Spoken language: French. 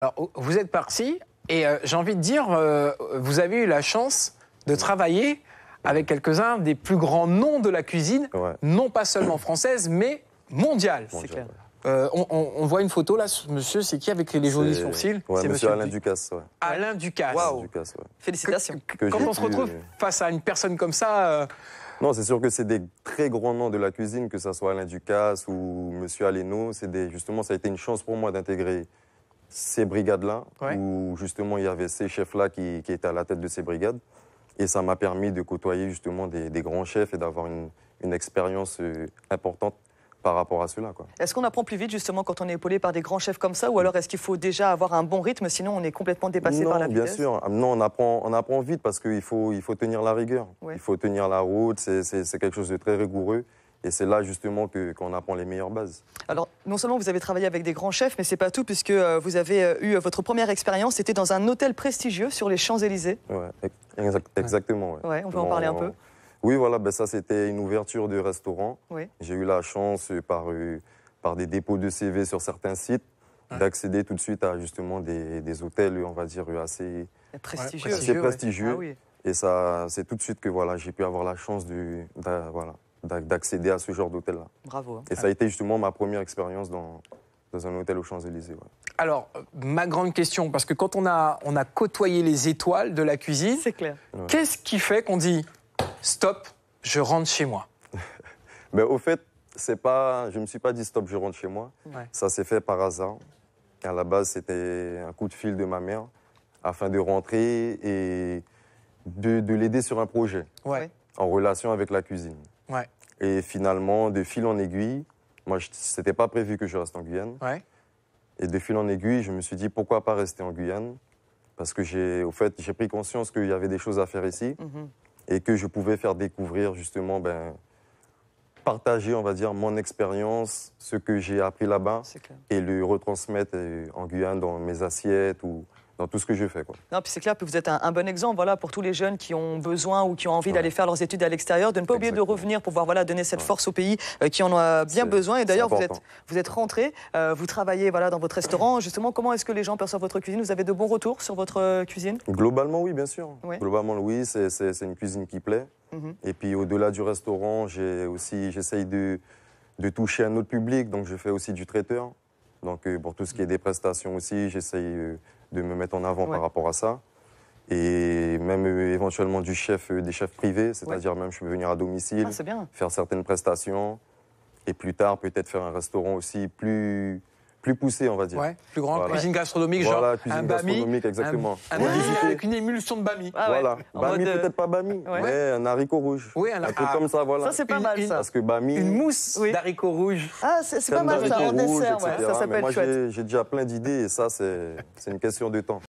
Alors, vous êtes parti et j'ai envie de dire, vous avez eu la chance de travailler avec quelques-uns des plus grands noms de la cuisine, non pas seulement française, mais mondiale. C'est clair. On voit une photo là, monsieur, c'est qui avec les jolis sourcils? C'est monsieur Alain Ducasse. Ouais. Alain Ducasse. Wow. Ducasse, ouais. Félicitations. Quand on se retrouve face à une personne comme ça... Non, c'est sûr que c'est des très grands noms de la cuisine, que ce soit Alain Ducasse ou monsieur Aleno. Justement, ça a été une chance pour moi d'intégrer ces brigades-là, où justement il y avait ces chefs-là qui étaient à la tête de ces brigades. Et ça m'a permis de côtoyer justement des grands chefs et d'avoir une expérience importante par rapport à cela. Est-ce qu'on apprend plus vite justement quand on est épaulé par des grands chefs comme ça, ou alors est-ce qu'il faut déjà avoir un bon rythme, sinon on est complètement dépassé par la vitesse? Bien sûr. Non, on apprend vite parce qu'il faut tenir la rigueur. Ouais. Il faut tenir la route, c'est quelque chose de très rigoureux. Et c'est là justement qu'on apprend les meilleures bases. Alors, non seulement vous avez travaillé avec des grands chefs, mais c'est pas tout, puisque vous avez eu votre première expérience, c'était dans un hôtel prestigieux sur les Champs-Élysées. Oui, exactement. Ouais, on peut en parler un peu. Oui, voilà, ça c'était une ouverture de restaurant. Oui. J'ai eu la chance, par des dépôts de CV sur certains sites, d'accéder tout de suite à justement des hôtels, on va dire, assez prestigieux. Assez prestigieux. Ah, oui. Et c'est tout de suite que j'ai pu avoir la chance d'accéder à ce genre d'hôtel-là. Bravo. Et ça a été justement ma première expérience dans un hôtel aux Champs-Élysées. Ouais. Alors, ma grande question, parce que quand on a côtoyé les étoiles de la cuisine, c'est clair. Qu'est-ce qui fait qu'on dit « stop, je rentre chez moi » Au fait, je ne me suis pas dit « stop, je rentre chez moi ». Ça s'est fait par hasard. À la base, c'était un coup de fil de ma mère afin de rentrer et de l'aider sur un projet en relation avec la cuisine. Et finalement, de fil en aiguille, moi, ce n'était pas prévu que je reste en Guyane. Et de fil en aiguille, je me suis dit, pourquoi pas rester en Guyane? Parce que j'ai pris conscience qu'il y avait des choses à faire ici et que je pouvais faire découvrir, justement, partager, on va dire, mon expérience, ce que j'ai appris là-bas et le retransmettre en Guyane dans mes assiettes ou dans tout ce que je fais. Non, puis c'est clair, vous êtes un bon exemple pour tous les jeunes qui ont besoin ou qui ont envie d'aller faire leurs études à l'extérieur, de ne pas oublier de revenir pour pouvoir donner cette force au pays qui en a bien besoin. Et d'ailleurs, vous êtes rentré, vous travaillez dans votre restaurant. Justement, comment est-ce que les gens perçoent votre cuisine? Vous avez de bons retours sur votre cuisine? Globalement, oui, bien sûr. Globalement, oui, c'est une cuisine qui plaît. Et puis, au-delà du restaurant, j'essaye de toucher un autre public. Donc, je fais aussi du traiteur. Donc, pour tout ce qui est des prestations aussi, j'essaye de me mettre en avant par rapport à ça. Et même éventuellement des chefs privés, c'est-à-dire même je peux venir à domicile, faire certaines prestations. Et plus tard, peut-être faire un restaurant aussi plus poussé, on va dire. Plus grand, cuisine gastronomique, genre un bami. Exactement. Un bami avec une émulsion de bami. Bami, peut-être pas bami, mais un haricot rouge. Oui, un truc comme ça, voilà. Ça, c'est pas mal, ça. Parce que bami... Une mousse d'haricots rouges. Ah, c'est pas mal, ça, en dessert, ça s'appelle chouette. Moi, j'ai déjà plein d'idées et ça, c'est une question de temps.